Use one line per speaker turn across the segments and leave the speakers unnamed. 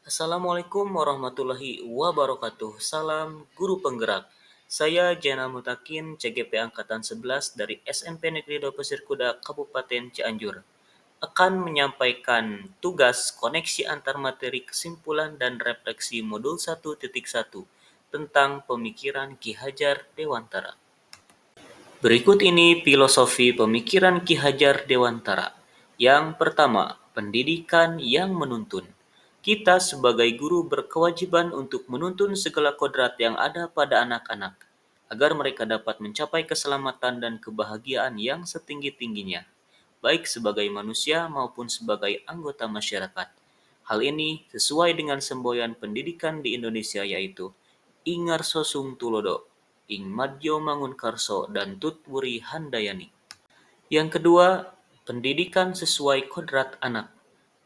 Assalamualaikum warahmatullahi wabarakatuh. Salam guru penggerak. Saya Jana Mutakin, CGP Angkatan 11 dari SMP Negeri 2 Pasir Kuda, Kabupaten Cianjur. Akan menyampaikan tugas koneksi antar materi kesimpulan dan refleksi modul 1.1 tentang pemikiran Ki Hajar Dewantara. Berikut ini filosofi pemikiran Ki Hajar Dewantara. Yang pertama, pendidikan yang menuntun. Kita sebagai guru berkewajiban untuk menuntun segala kodrat yang ada pada anak-anak, agar mereka dapat mencapai keselamatan dan kebahagiaan yang setinggi-tingginya, baik sebagai manusia maupun sebagai anggota masyarakat. Hal ini sesuai dengan semboyan pendidikan di Indonesia yaitu Ingarso Sung Tulodo, Ing Madjo Mangunkarso, dan Tutwuri Handayani. Yang kedua, pendidikan sesuai kodrat anak.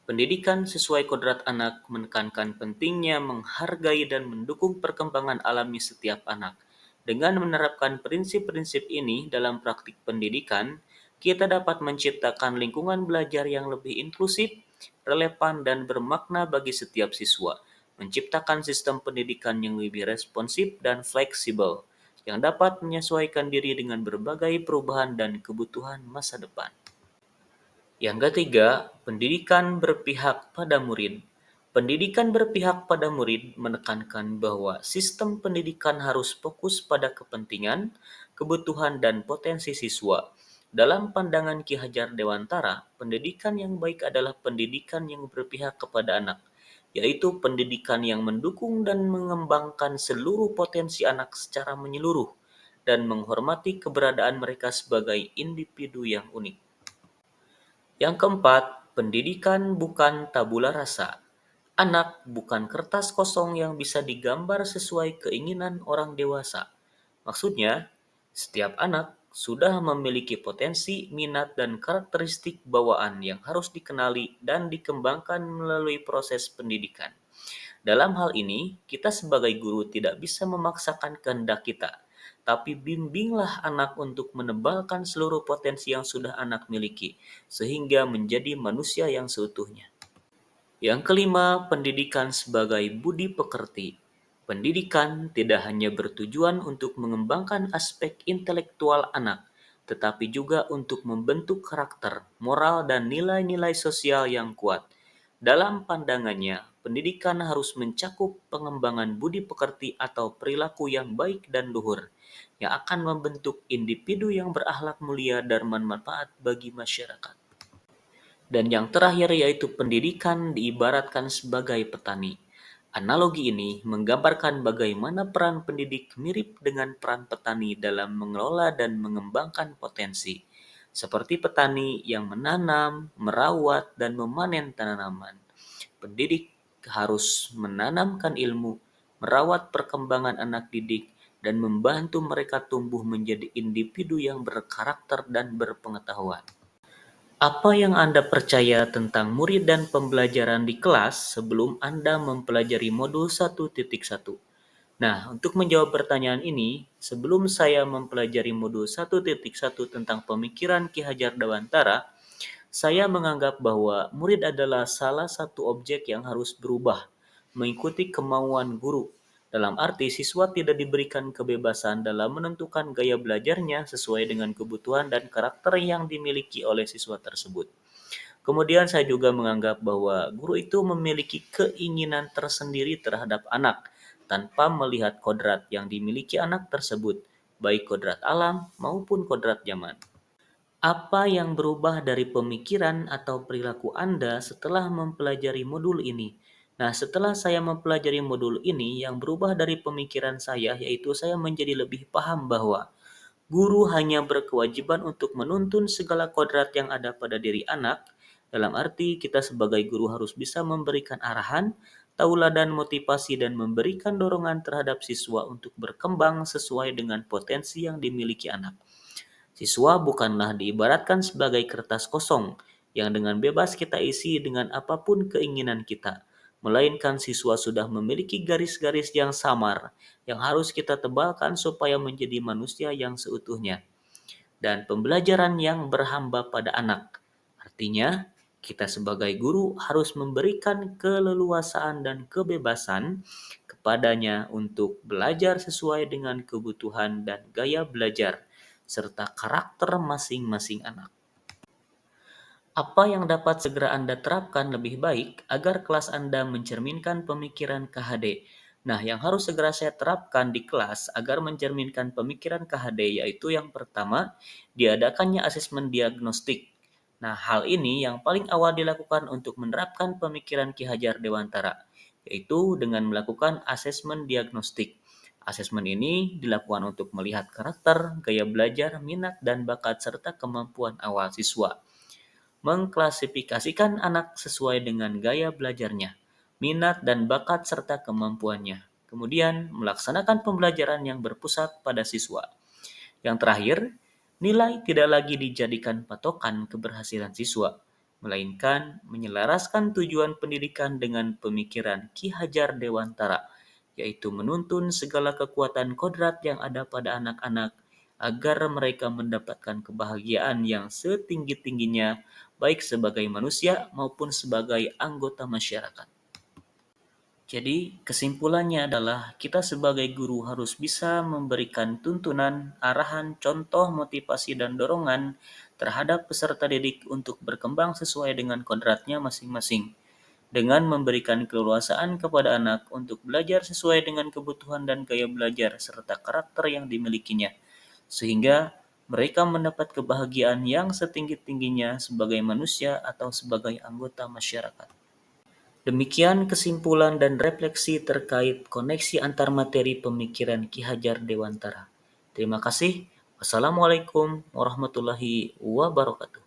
Pendidikan sesuai kodrat anak menekankan pentingnya menghargai dan mendukung perkembangan alami setiap anak. Dengan menerapkan prinsip-prinsip ini dalam praktik pendidikan, kita dapat menciptakan lingkungan belajar yang lebih inklusif, relevan, dan bermakna bagi setiap siswa, menciptakan sistem pendidikan yang lebih responsif dan fleksibel, yang dapat menyesuaikan diri dengan berbagai perubahan dan kebutuhan masa depan. Yang ketiga, pendidikan berpihak pada murid. Pendidikan berpihak pada murid menekankan bahwa sistem pendidikan harus fokus pada kepentingan, kebutuhan, dan potensi siswa. Dalam pandangan Ki Hajar Dewantara, pendidikan yang baik adalah pendidikan yang berpihak kepada anak, yaitu pendidikan yang mendukung dan mengembangkan seluruh potensi anak secara menyeluruh dan menghormati keberadaan mereka sebagai individu yang unik. Yang keempat, pendidikan bukan tabula rasa. Anak bukan kertas kosong yang bisa digambar sesuai keinginan orang dewasa. Maksudnya, setiap anak sudah memiliki potensi, minat, dan karakteristik bawaan yang harus dikenali dan dikembangkan melalui proses pendidikan. Dalam hal ini, kita sebagai guru tidak bisa memaksakan kehendak kita, tapi bimbinglah anak untuk menebalkan seluruh potensi yang sudah anak miliki, sehingga menjadi manusia yang seutuhnya. Yang kelima, pendidikan sebagai budi pekerti. Pendidikan tidak hanya bertujuan untuk mengembangkan aspek intelektual anak, tetapi juga untuk membentuk karakter, moral, dan nilai-nilai sosial yang kuat. Dalam pandangannya, pendidikan harus mencakup pengembangan budi pekerti atau perilaku yang baik dan luhur, yang akan membentuk individu yang berakhlak mulia dan bermanfaat bagi masyarakat. Dan yang terakhir yaitu pendidikan diibaratkan sebagai petani. Analogi ini menggambarkan bagaimana peran pendidik mirip dengan peran petani dalam mengelola dan mengembangkan potensi. Seperti petani yang menanam, merawat, dan memanen tanaman. Pendidik harus menanamkan ilmu, merawat perkembangan anak didik, dan membantu mereka tumbuh menjadi individu yang berkarakter dan berpengetahuan. Apa yang Anda percaya tentang murid dan pembelajaran di kelas sebelum Anda mempelajari modul 1.1? Nah, untuk menjawab pertanyaan ini, sebelum saya mempelajari modul 1.1 tentang pemikiran Ki Hajar Dewantara, saya menganggap bahwa murid adalah salah satu objek yang harus berubah, mengikuti kemauan guru. Dalam arti siswa tidak diberikan kebebasan dalam menentukan gaya belajarnya sesuai dengan kebutuhan dan karakter yang dimiliki oleh siswa tersebut. Kemudian saya juga menganggap bahwa guru itu memiliki keinginan tersendiri terhadap anak tanpa melihat kodrat yang dimiliki anak tersebut, baik kodrat alam maupun kodrat zaman. Apa yang berubah dari pemikiran atau perilaku Anda setelah mempelajari modul ini? Nah, setelah saya mempelajari modul ini, yang berubah dari pemikiran saya yaitu saya menjadi lebih paham bahwa guru hanya berkewajiban untuk menuntun segala kodrat yang ada pada diri anak. Dalam arti, kita sebagai guru harus bisa memberikan arahan, tauladan, motivasi, dan memberikan dorongan terhadap siswa untuk berkembang sesuai dengan potensi yang dimiliki anak. Siswa bukanlah diibaratkan sebagai kertas kosong yang dengan bebas kita isi dengan apapun keinginan kita, melainkan siswa sudah memiliki garis-garis yang samar yang harus kita tebalkan supaya menjadi manusia yang seutuhnya dan pembelajaran yang berhamba pada anak. Artinya, Kita sebagai guru harus memberikan keleluasaan dan kebebasan kepadanya untuk belajar sesuai dengan kebutuhan dan gaya belajar, serta karakter masing-masing anak. Apa yang dapat segera Anda terapkan lebih baik agar kelas Anda mencerminkan pemikiran KHD? Nah, yang harus segera saya terapkan di kelas agar mencerminkan pemikiran KHD yaitu yang pertama, diadakannya asesmen diagnostik. Nah, hal ini yang paling awal dilakukan untuk menerapkan pemikiran Ki Hajar Dewantara, yaitu dengan melakukan asesmen diagnostik. Asesmen ini dilakukan untuk melihat karakter, gaya belajar, minat, dan bakat serta kemampuan awal siswa, mengklasifikasikan anak sesuai dengan gaya belajarnya, minat dan bakat serta kemampuannya. Kemudian, melaksanakan pembelajaran yang berpusat pada siswa. Yang terakhir, nilai tidak lagi dijadikan patokan keberhasilan siswa, melainkan menyelaraskan tujuan pendidikan dengan pemikiran Ki Hajar Dewantara, yaitu menuntun segala kekuatan kodrat yang ada pada anak-anak agar mereka mendapatkan kebahagiaan yang setinggi-tingginya, baik sebagai manusia maupun sebagai anggota masyarakat. Jadi, kesimpulannya adalah kita sebagai guru harus bisa memberikan tuntunan, arahan, contoh, motivasi, dan dorongan terhadap peserta didik untuk berkembang sesuai dengan kodratnya masing-masing, dengan memberikan keleluasaan kepada anak untuk belajar sesuai dengan kebutuhan dan gaya belajar serta karakter yang dimilikinya, sehingga mereka mendapat kebahagiaan yang setinggi-tingginya sebagai manusia atau sebagai anggota masyarakat. Demikian kesimpulan dan refleksi terkait koneksi antar materi pemikiran Ki Hajar Dewantara. Terima kasih. Wassalamualaikum warahmatullahi wabarakatuh.